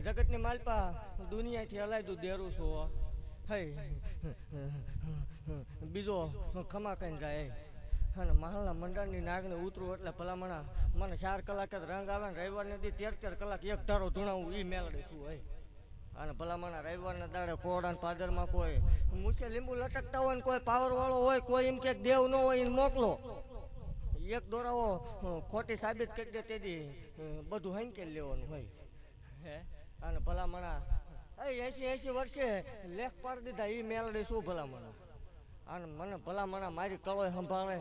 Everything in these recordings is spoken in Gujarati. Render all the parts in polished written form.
જગતની માલપા દુનિયાથી હલાયતું દેરું છું હે બીજો ખમા કઈ જાય અને મહાલના મંડળની નાગને ઉતરું એટલે ભલામણા મને 4 કલાક જ રંગ આવે ને રવિવારને દી 13 કલાક એક ધારો ધૂણાવું એ મેળડે શું હોય અને ભલામણા રવિવારના દાડે પોળા પાદરમાં કોઈ મૂછે લીંબુ લટકતા હોય ને કોઈ પાવર વાળો હોય કોઈ એમ કે દેવ ન હોય એને મોકલો એક દોરાવો ખોટી સાબિત કરી દે તેથી બધું હંકેલ લેવાનું હોય હે અને ભલામણા 80 વર્ષે લેખ પાડી દીધા એ મેળડે શું ભલામણા અને મને ભલામણા મારી કળોય સંભાળે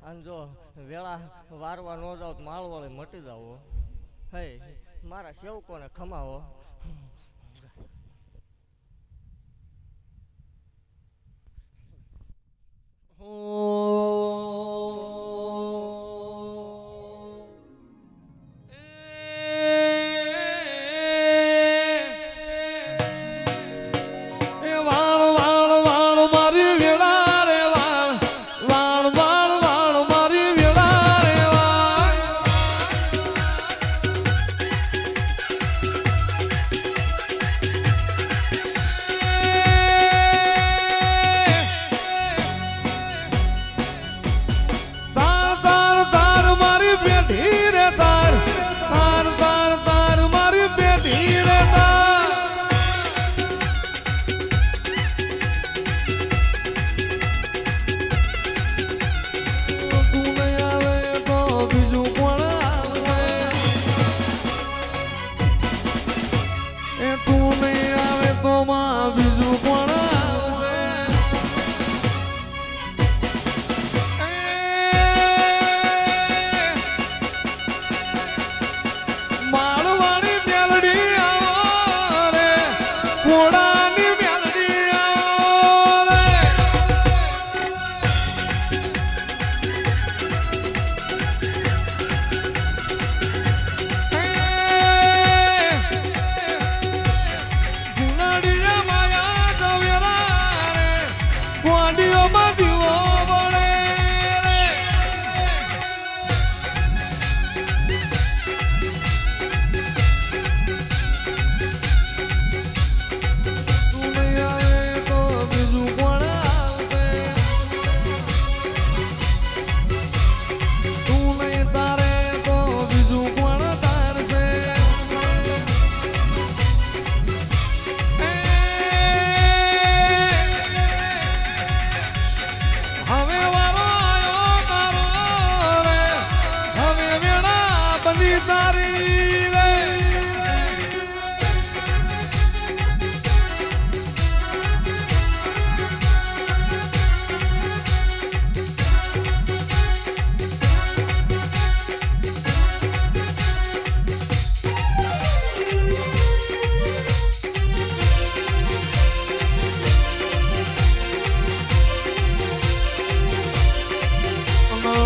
અને જો વેળા વારવા ન જાવ તો માળવાળે મટી જાવ હે મારા સેવકોને ખમાવો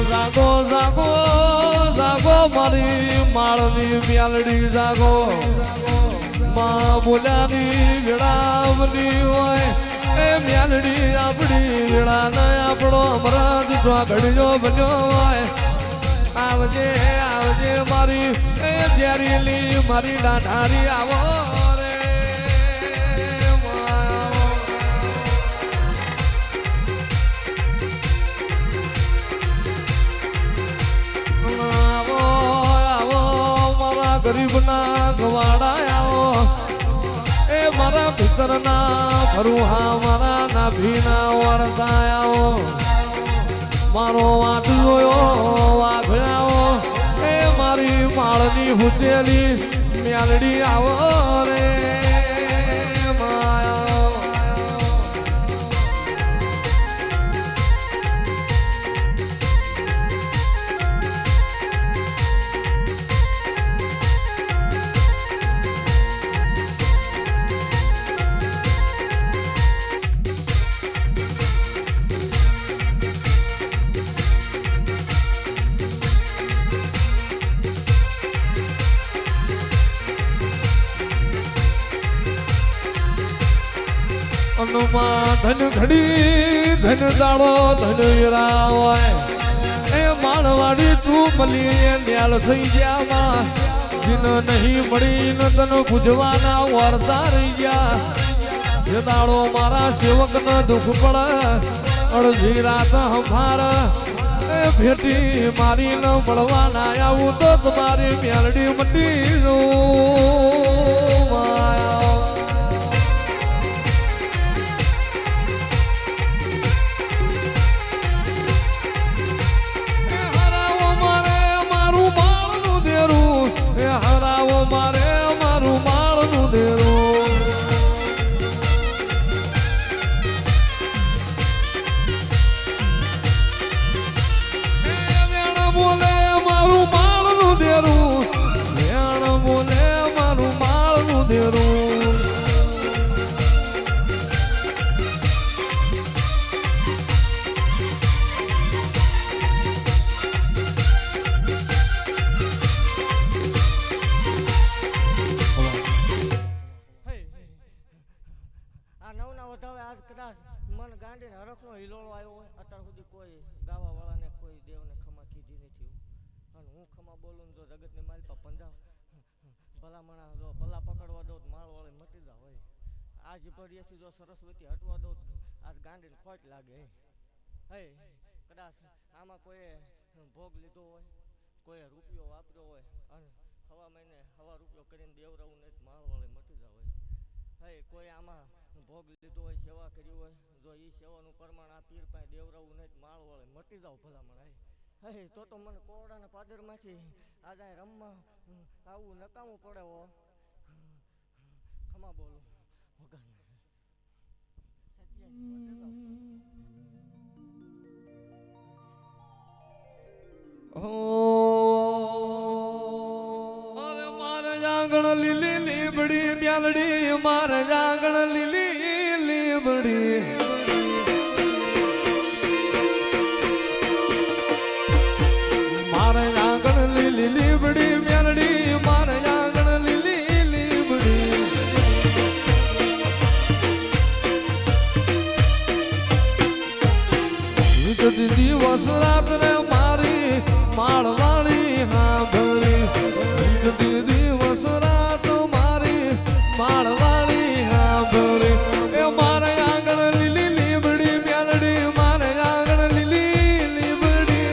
જાગો જાગો જાગો મારી માળની મ્યાલડી જાગો માં બોલ્યાની વેળાવની હોય એ મ્યાલડી આપણી વેળા ને આપણો અમરાજ ઘડીઓ બન્યો હોય આવજે આવજે મારી એ ઝેરીલી મારી ડાઢારી આવો રે ગરીબના ગવાડા આવો એ મારા ભીતરના ભરુહા મારા નાભીના વરતા આવો મારો વાટ જોયો વાઘડાઓ એ મારી માળની હુતેલી મ્યાલડી આવો રે ધન ઘડી ધન દાડો ધન વીરા હોય એ માળવાડી તું મળી ન્યાલ થઈ ગયા જીન નહીં મળી ન તને પૂજવાના વાર્તા રહી ગયા જે દાડો મારા સેવક ન દુઃખ પડે અડધી રાત હંભાર ભેટી મારી ન મળવાના આવું તો તમારી મેલડી મટી હરાવો મારે મારું માળનું દેરું હરાવો મારે મારું માળનું દેરું બોલે મારું માળનું દેરું વેણ બોલે મારું માળનું દેરું આ નવના વધાવે આજ કદાચ મન ગાંડીને હરખનો હિલોળો આવ્યો હોય અત્યાર સુધી કોઈ ગાવા વાળાને કોઈ દેવને ખમા કીધી નથી અને હું ખમા બોલું જો જગતની માલિપા પંજાબ ભલામણા જો પલ્લા પકડવા દઉં માળ વાળે મટી જાવ હોય આજ ભરીએથી જો સરસ્વતી હટવા દઉં આજ ગાંડીને ખોટ લાગે હે કદાચ આમાં કોઈએ ભોગ લીધો હોય કોઈએ રૂપિયો વાપર્યો હોય અને હવા મહિને હવા રૂપિયો કરીને દેવરાવું નહીં માળ વાળે મટી જાવ હોય હે કોઈ આમાં ભોગ લીધો હોય સેવા કરી હોય જો એ સેવાનું પ્રમાણ આ પીર પાસે દેવરાવું નહીં માળ વાળે મટી જાવ ભલામણ હે તો મને કોરડાના પાદરમાંથી આજે રમવા આવું નકામું પડે હો ખમા બોલો વગર અરે મારે જાગણ લીલી લીબડી મ્યાલડી મારે જાગણ લીલી લીબડી મારે જાગણ લીલી લીબડી મ્યાલડી મારે જાગણ લીલી લીબડી દિવસ રાત રે મારી માળવાળી હાંભળી દિવસ રાત મારી માળવાળી હાંભળી એ મારે આંગણ લીલી લીબડી મ્યાલડી મારે આંગણ લીલી લીબડી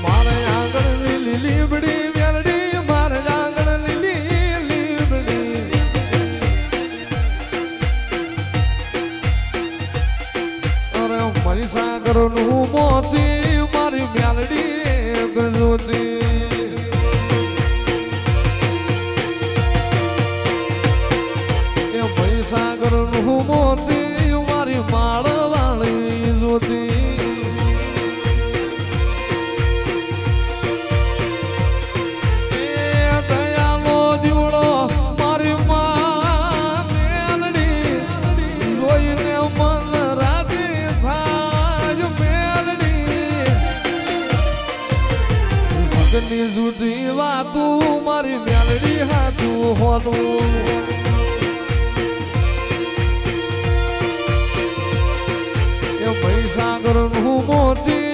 મારે આંગણ લીલી લીબડી મ્યાલડી મારે આંગણ લીલી લીબડી મારી સાગર નું મોતી મારી મ્યાલડી ગજોતી એ ભાઈ સાગર નું મોતી મારી માળવાળી જોતી એ દયાનો દીવડો મારી મ્યાલડી જોઈને મન ની જુદી વાતું મારી મ્યાલડી હાથું હોતું એ પૈસા ઘરનું મોતી